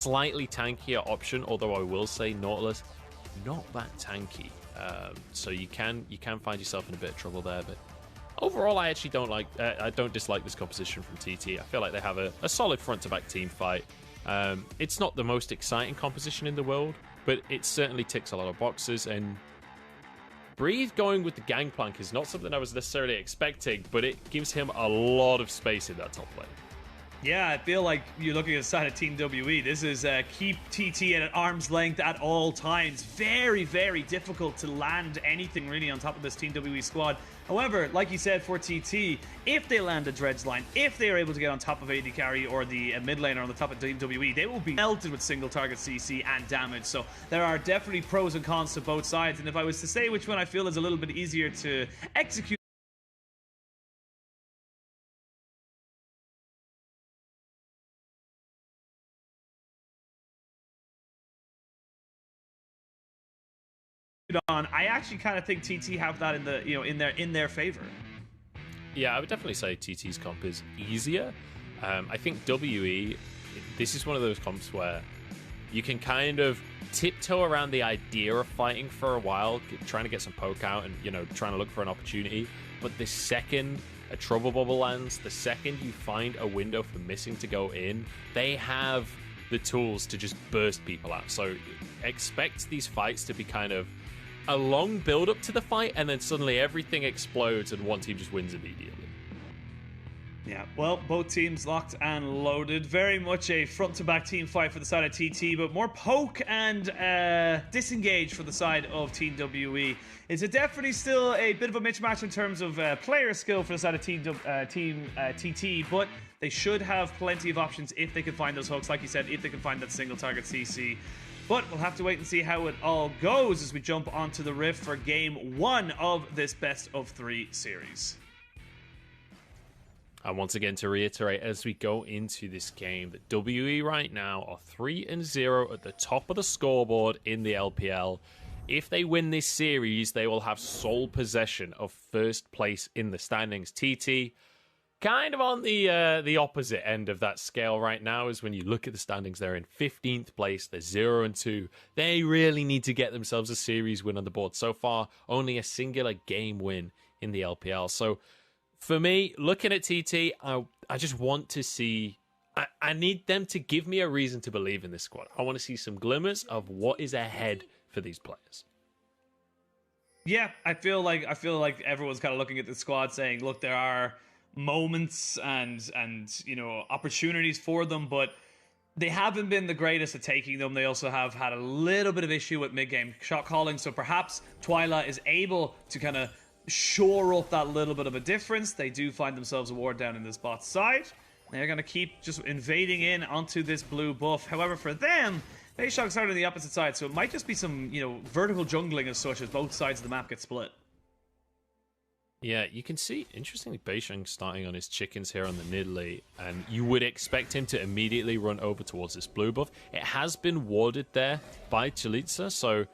slightly tankier option, although I will say Nautilus, not that tanky. So you can find yourself in a bit of trouble there, but overall, I actually don't dislike this composition from TT. I feel like they have a solid front-to-back team fight. It's not the most exciting composition in the world, but it certainly ticks a lot of boxes, and Breathe going with the Gangplank is not something I was necessarily expecting, but it gives him a lot of space in that top lane. Yeah, I feel like you're looking at the side of Team WE. This is keep TT at arm's length at all times. Very, very difficult to land anything really on top of this Team WE squad. However, like you said, for TT, if they land a Dredge line, if they are able to get on top of AD Carry or the mid laner on the top of Team WE, they will be melted with single target CC and damage. So there are definitely pros and cons to both sides. And if I was to say which one I feel is a little bit easier to execute on, I actually kind of think TT have that in the in their favor. Yeah, I would definitely say TT's comp is easier. I think WE, this is one of those comps where you can kind of tiptoe around the idea of fighting for a while, trying to get some poke out and trying to look for an opportunity. But the second a trouble bubble lands, the second you find a window for missing to go in, they have the tools to just burst people out. So expect these fights to be kind of a long build up to the fight, and then suddenly everything explodes and one team just wins immediately. Yeah, well, both teams locked and loaded. Very much a front-to-back team fight for the side of TT, but more poke and disengage for the side of Team WE. It's definitely still a bit of a mismatch in terms of player skill for the side of Team TT, but they should have plenty of options if they can find those hooks. Like you said, if they can find that single target CC. But we'll have to wait and see how it all goes as we jump onto the Rift for Game 1 of this best-of-3 series. And once again, to reiterate, as we go into this game, that WE right now are 3-0 at the top of the scoreboard in the LPL. If they win this series, they will have sole possession of first place in the standings. TT, kind of on the opposite end of that scale right now, is when you look at the standings, they're in 15th place, they're 0-2. They really need to get themselves a series win on the board. So far, only a singular game win in the LPL. So for me, looking at TT, I just want to see, I need them to give me a reason to believe in this squad. I want to see some glimmers of what is ahead for these players. Yeah, I feel like everyone's kind of looking at the squad saying, look, there are moments and opportunities for them, but they haven't been the greatest at taking them. They also have had a little bit of issue with mid-game shot calling, so perhaps Twyla is able to kind of shore up that little bit of a difference. They do find themselves a ward down in this bot side. They're going to keep just invading in onto this blue buff. However, for them, Bayshock started on the opposite side, so it might just be some, vertical jungling as such as both sides of the map get split. Yeah, you can see, interestingly, Beisheng starting on his chickens here on the Nidalee, and you would expect him to immediately run over towards this blue buff. It has been warded there by Chalitza, so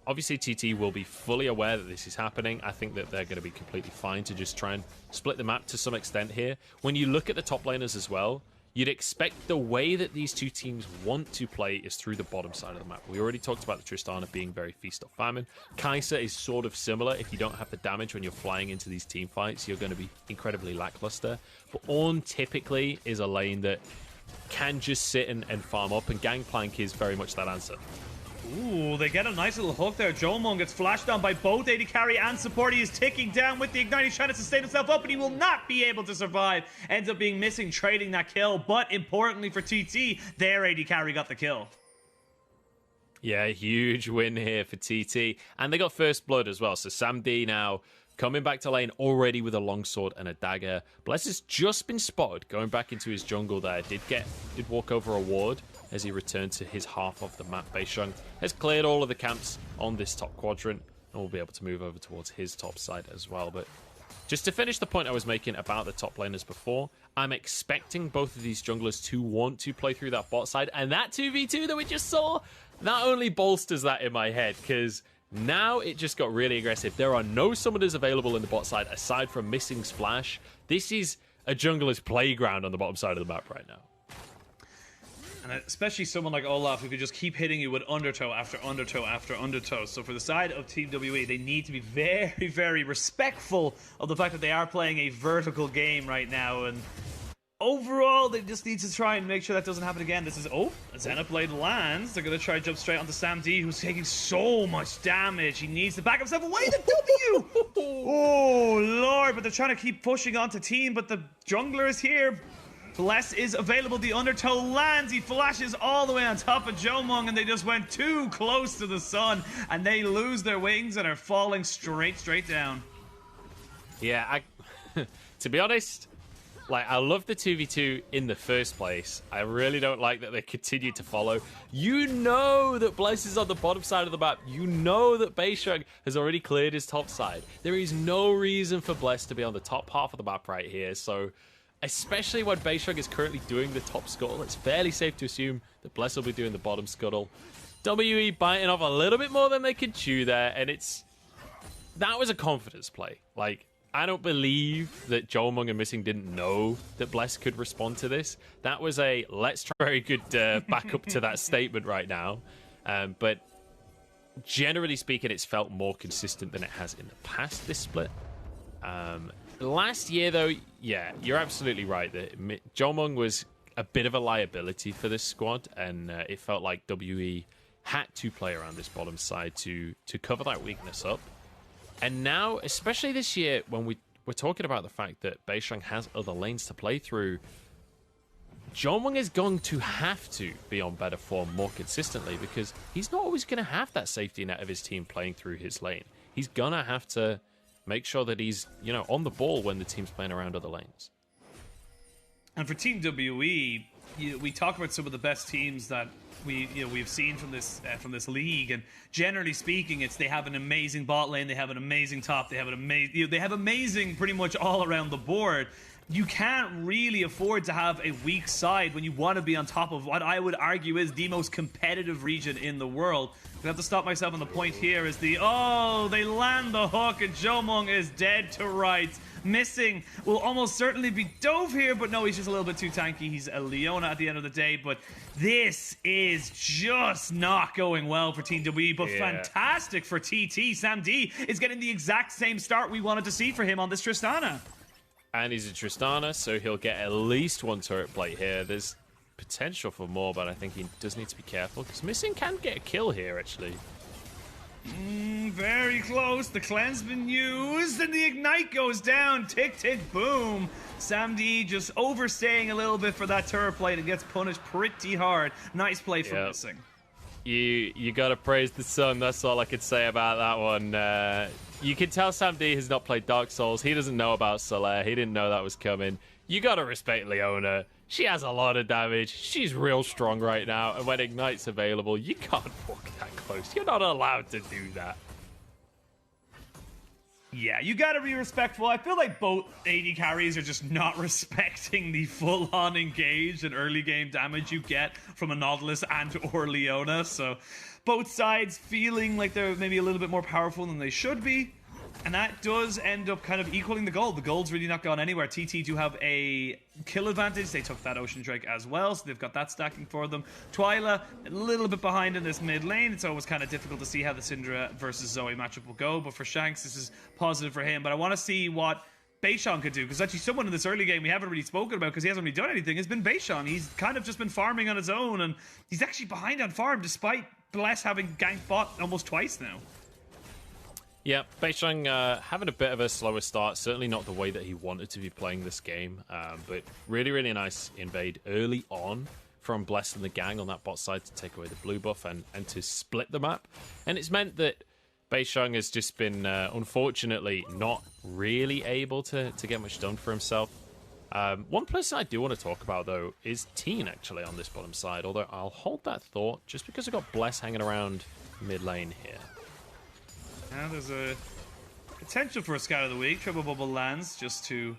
obviously TT will be fully aware that this is happening. I think that they're going to be completely fine to just try and split the map to some extent here. When you look at the top laners as well, you'd expect the way that these two teams want to play is through the bottom side of the map. We already talked about the Tristana being very feast or famine. Kai'Sa is sort of similar. If you don't have the damage when you're flying into these team fights, you're going to be incredibly lackluster. But Ornn typically is a lane that can just sit and farm up, and Gangplank is very much that answer. Ooh, they get a nice little hook there. Jolmon gets flashed down by both AD Carry and support. He is ticking down with the Ignite. He's trying to sustain himself up, but he will not be able to survive. Ends up being missing, trading that kill. But importantly for TT, their AD Carry got the kill. Yeah, huge win here for TT. And they got first blood as well. So Sam D now coming back to lane already with a longsword and a dagger. Bless has just been spotted going back into his jungle there. Did walk over a ward as he returned to his half of the map. Beisheng has cleared all of the camps on this top quadrant and will be able to move over towards his top side as well. But just to finish the point I was making about the top laners before, I'm expecting both of these junglers to want to play through that bot side, and that 2v2 that we just saw, not only bolsters that in my head, because now it just got really aggressive. There are no summoners available in the bot side aside from missing Splash. This is a jungler's playground on the bottom side of the map right now. And especially someone like Olaf who could just keep hitting you with undertow after undertow after undertow. So for the side of Team WE, they need to be very, very respectful of the fact that they are playing a vertical game right now. And overall, they just need to try and make sure that doesn't happen again. This is, oh, Xenoblade lands. They're going to try to jump straight onto Sam D, who's taking so much damage. He needs to back himself away. The W! Oh, Lord. But they're trying to keep pushing onto Team, but the jungler is here. Bless is available. The undertow lands. He flashes all the way on top of Jomung, and they just went too close to the sun, and they lose their wings and are falling straight down. Yeah, to be honest, like, I love the 2v2 in the first place. I really don't like that they continue to follow. You know that Bless is on the bottom side of the map. You know that Beishang has already cleared his top side. There is no reason for Bless to be on the top half of the map right here, so especially when Beishang is currently doing the top scuttle, it's fairly safe to assume that Bless will be doing the bottom scuttle. WE biting off a little bit more than they can chew there, and that was a confidence play. Like, I don't believe that Jomung and Missing didn't know that Bless could respond to this. That was a let's try very good backup to that statement right now. But generally speaking, it's felt more consistent than it has in the past, this split. Last year, though, yeah, you're absolutely right. That Jomung was a bit of a liability for this squad, and it felt like WE had to play around this bottom side to cover that weakness up. And now, especially this year, when we're talking about the fact that Beishang has other lanes to play through, Jomung is going to have to be on better form more consistently, because he's not always going to have that safety net of his team playing through his lane. He's going to have to make sure that he's, on the ball when the team's playing around other lanes. And for Team WE, we talk about some of the best teams that we've seen from this league, and generally speaking, they have an amazing bot lane, they have an amazing top, they have amazing pretty much all around the board. You can't really afford to have a weak side when you want to be on top of what I would argue is the most competitive region in the world. I have to stop myself on the point here is they land the hook, and Jomung is dead to rights. Missing will almost certainly be Dove here, but no, he's just a little bit too tanky. He's a Leona at the end of the day, but this is just not going well for Team WE, but fantastic for TT. Sam D is getting the exact same start we wanted to see for him on this Tristana. And he's a Tristana, so he'll get at least one turret plate here. There's potential for more, but I think he does need to be careful, because Missing can get a kill here, actually. Very close. The cleanse been used, and the ignite goes down. Tick, tick, boom. Sam D just overstaying a little bit for that turret plate and gets punished pretty hard. Nice play from Missing. You gotta praise the sun. That's all I could say about that one. You can tell Sam D has not played Dark Souls. He doesn't know about Solaire. He didn't know that was coming. You gotta respect Leona. She has a lot of damage. She's real strong right now. And when Ignite's available, you can't walk that close. You're not allowed to do that. Yeah, you gotta be respectful. I feel like both AD carries are just not respecting the full-on engage and early game damage you get from a Nautilus and or Leona. So both sides feeling like they're maybe a little bit more powerful than they should be. And that does end up kind of equaling the gold. The gold's really not gone anywhere. TT do have a kill advantage. They took that Ocean Drake as well, so they've got that stacking for them. Twyla, a little bit behind in this mid lane. It's always kind of difficult to see how the Syndra versus Zoe matchup will go, but for Shanks, this is positive for him. But I want to see what Beishang could do, because actually someone in this early game we haven't really spoken about because he hasn't really done anything has been Beishang. He's kind of just been farming on his own, and he's actually behind on farm despite Bless having ganked bot almost twice now. Yeah, Beishang having a bit of a slower start. Certainly not the way that he wanted to be playing this game. But really, really nice invade early on from Bless and the gang on that bot side to take away the blue buff and to split the map. And it's meant that Beishang has just been, unfortunately, not really able to get much done for himself. One person I do want to talk about, though, is Teen, actually, on this bottom side. Although I'll hold that thought just because I've got Bless hanging around mid lane here. Now there's a potential for a Scout of the Week. Triple Bubble lands just to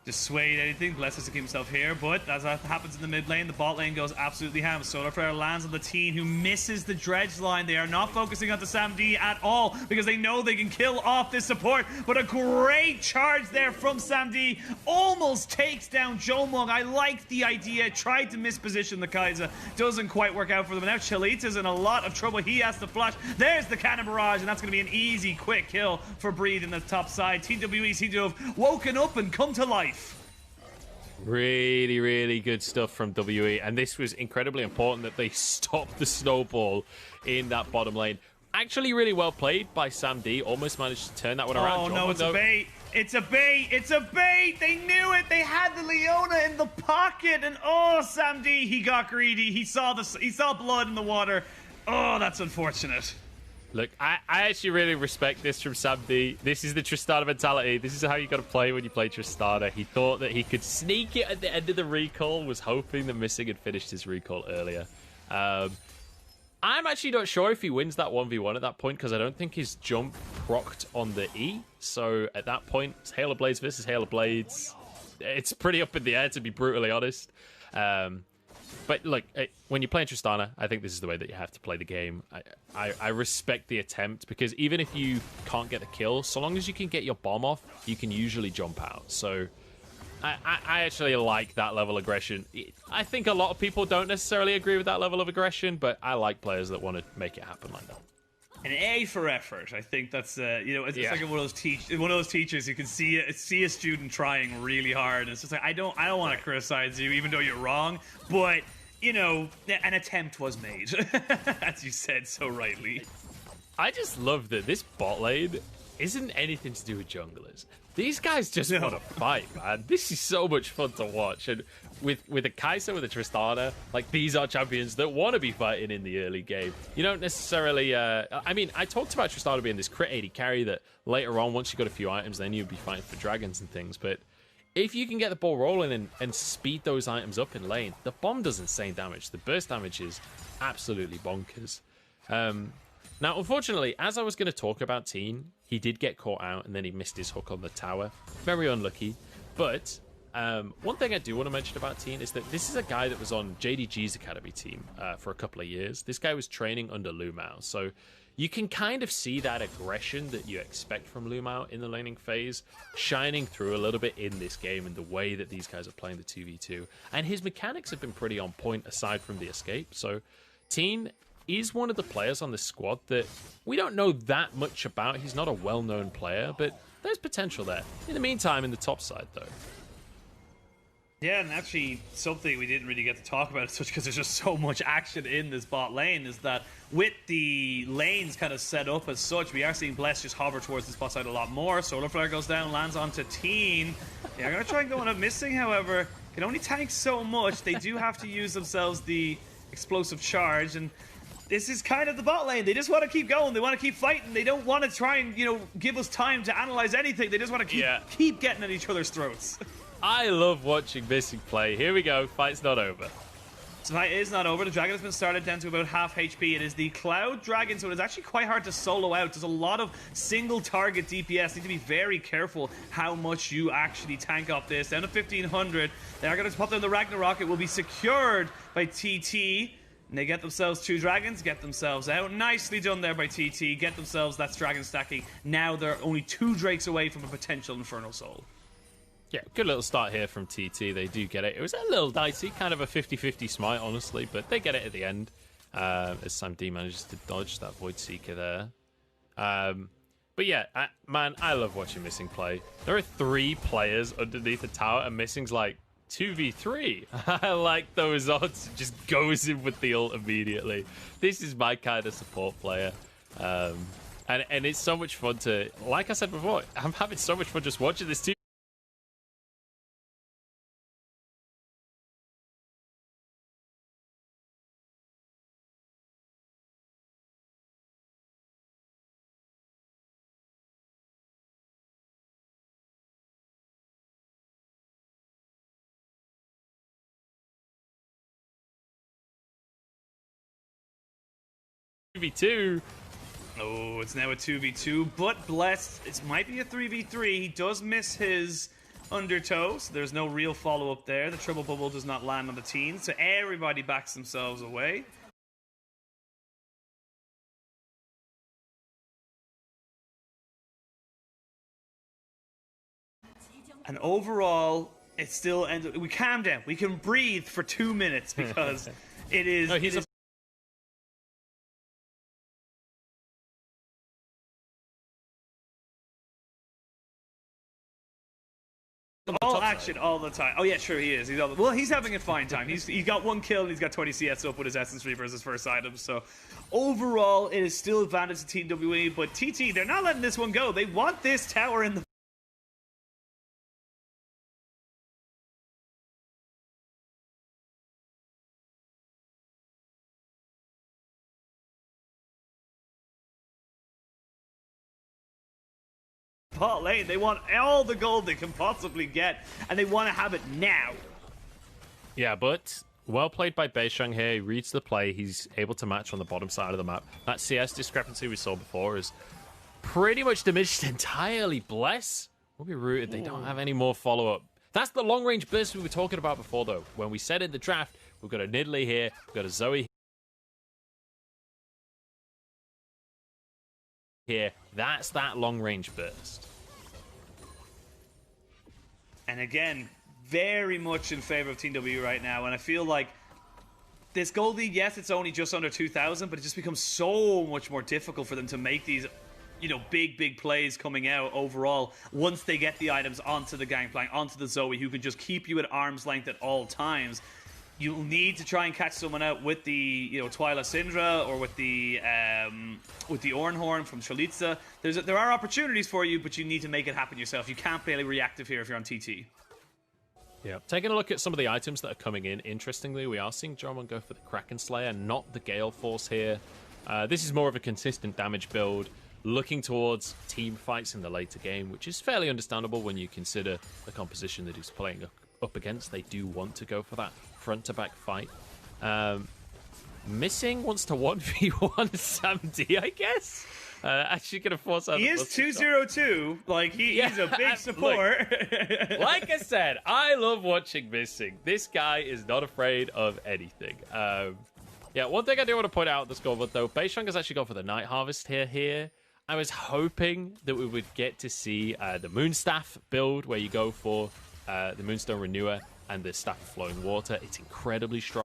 dissuade anything. Bless has to keep himself here, but as that happens in the mid lane, the bot lane goes absolutely ham. Solar Flare lands on the Teen, who misses the dredge line. They are not focusing on the Sam D at all because they know they can kill off this support, but a great charge there from Sam D. Almost takes down Jomung. I like the idea. Tried to misposition the Kaiser. Doesn't quite work out for them. Now Chalita's in a lot of trouble. He has to flash. There's the Cannon Barrage, and that's going to be an easy, quick kill for Breed in the top side. TWE seem to have woken up and come to life. Really, really good stuff from WE, and this was incredibly important that they stopped the snowball in that bottom lane. Actually, really well played by Sam D. Almost managed to turn that one around. Oh, no, it's a bait. It's a bait. It's a bait. They knew it. They had the Leona in the pocket, and oh, Sam D, he got greedy. He saw blood in the water. Oh, that's unfortunate. Look, I actually really respect this from Sam D. This is the Tristana mentality. This is how you got to play when you play Tristana. He thought that he could sneak it at the end of the recall, was hoping that Missing had finished his recall earlier. I'm actually not sure if he wins that 1v1 at that point, because I don't think his jump procced on the E. So at that point, it's Hail of Blades versus Hail of Blades. It's pretty up in the air, to be brutally honest. But look, when you're playing Tristana, I think this is the way that you have to play the game. I respect the attempt, because even if you can't get the kill, so long as you can get your bomb off, you can usually jump out. So I actually like that level of aggression. I think a lot of people don't necessarily agree with that level of aggression, but I like players that want to make it happen like that. An A for effort. I think that's it's like one of those teachers. You can see a student trying really hard. And it's just like I don't want to criticize you, even though you're wrong. But an attempt was made, as you said so rightly. I just love that this bot lane isn't anything to do with junglers. These guys just want to fight, man. This is so much fun to watch. And with a Kai'Sa, with a Tristana, like, these are champions that want to be fighting in the early game. You don't necessarily... I mean, I talked about Tristana being this crit 80 carry that later on, once you got a few items, then you'd be fighting for dragons and things. But if you can get the ball rolling and speed those items up in lane, the bomb does insane damage. The burst damage is absolutely bonkers. Now, unfortunately, as I was going to talk about Teen, he did get caught out and then he missed his hook on the tower. Very unlucky. But one thing I do want to mention about Teen is that this is a guy that was on JDG's academy team for a couple of years. This guy was training under Lumao. So you can kind of see that aggression that you expect from Lumao in the laning phase shining through a little bit in this game and the way that these guys are playing the 2v2. And his mechanics have been pretty on point aside from the escape. So Teen is one of the players on this squad that we don't know that much about. He's not a well-known player, but there's potential there. In the meantime, in the top side, though. Yeah, and actually something we didn't really get to talk about as much because there's just so much action in this bot lane is that with the lanes kind of set up as such, we are seeing Bless just hover towards this bot side a lot more. Solar Flare goes down, lands onto Teen. Yeah, I'm going to try and go on a Missing, however. Can only tank so much. They do have to use themselves the explosive charge, and this is kind of the bot lane. They just want to keep going. They want to keep fighting. They don't want to try and, give us time to analyze anything. They just want to keep getting at each other's throats. I love watching Missing play. Here we go. Fight's not over. So fight is not over. The dragon has been started down to about half HP. It is the Cloud Dragon, so it is actually quite hard to solo out. There's a lot of single target DPS. Need to be very careful how much you actually tank off this. Down to 1500. They are going to pop down the Ragnarok. It will be secured by TT. And they get themselves 2 dragons, get themselves out. Nicely done there by TT. Get themselves that dragon stacking. Now they're only 2 drakes away from a potential Infernal Soul. Yeah, good little start here from TT. They do get it. It was a little dicey, kind of a 50-50 smite, honestly, but they get it at the end. As Sam D manages to dodge that Void Seeker there. But yeah, man, I love watching Missing play. There are 3 players underneath the tower, and Missing's like 2v3. I like those odds. Just goes in with the ult immediately. This is my kind of support player. And it's so much fun to, like I said before, I'm having so much fun just watching this team. V2. Oh, it's now a 2v2, but Blessed, it might be a 3v3. He does miss his undertow, so there's no real follow-up there. The triple bubble does not land on the teens, so everybody backs themselves away. And overall, it's still... we calm down. We can breathe for 2 minutes because it is... No, he's all action all the time. Oh yeah, sure he is. He's having a fine time. He's got 1 kill and he's got 20 CS up with his Essence Reaver as his first item. So overall, it is still advantage to Team WE. But TT, they're not letting this one go. They want this tower in the... bot lane. They want all the gold they can possibly get, and they want to have it now. Yeah, but well played by Beisheng here. He reads the play. He's able to match on the bottom side of the map. That CS discrepancy we saw before is pretty much diminished entirely. Bless will be rooted. They don't have any more follow-up. That's the long-range burst we were talking about before, though. When we said in the draft, we've got a Nidalee here, we've got a Zoe here. That's that long-range burst. And again, very much in favor of Team W right now, and I feel like this gold lead, yes, it's only just under 2,000, but it just becomes so much more difficult for them to make these, you know, big plays coming out overall once they get the items onto the Gangplank, onto the Zoe, who can just keep you at arm's length at all times. You'll need to try and catch someone out with the, you know, Twyla Syndra or with the Ornhorn from Trelitza. There are opportunities for you, but you need to make it happen yourself. You can't play reactive here if you're on TT. Yeah, taking a look at some of the items that are coming in. Interestingly, we are seeing Jarmon go for the Kraken Slayer, not the Gale Force here. This is more of a consistent damage build, looking towards team fights in the later game, which is fairly understandable when you consider the composition that he's playing up against. They do want to go for that front-to-back fight. Missing wants to 1v1 Sam D, I guess. Actually going to force out. He is 202. Like, he's a big support. Look, like I said, I love watching Missing. This guy is not afraid of anything. Yeah, one thing I do want to point out at the scoreboard, though, Beisheng has actually gone for the Night Harvest here. I was hoping that we would get to see the Moonstaff build, where you go for the Moonstone Renewer and the Staff of Flowing Water. It's incredibly strong.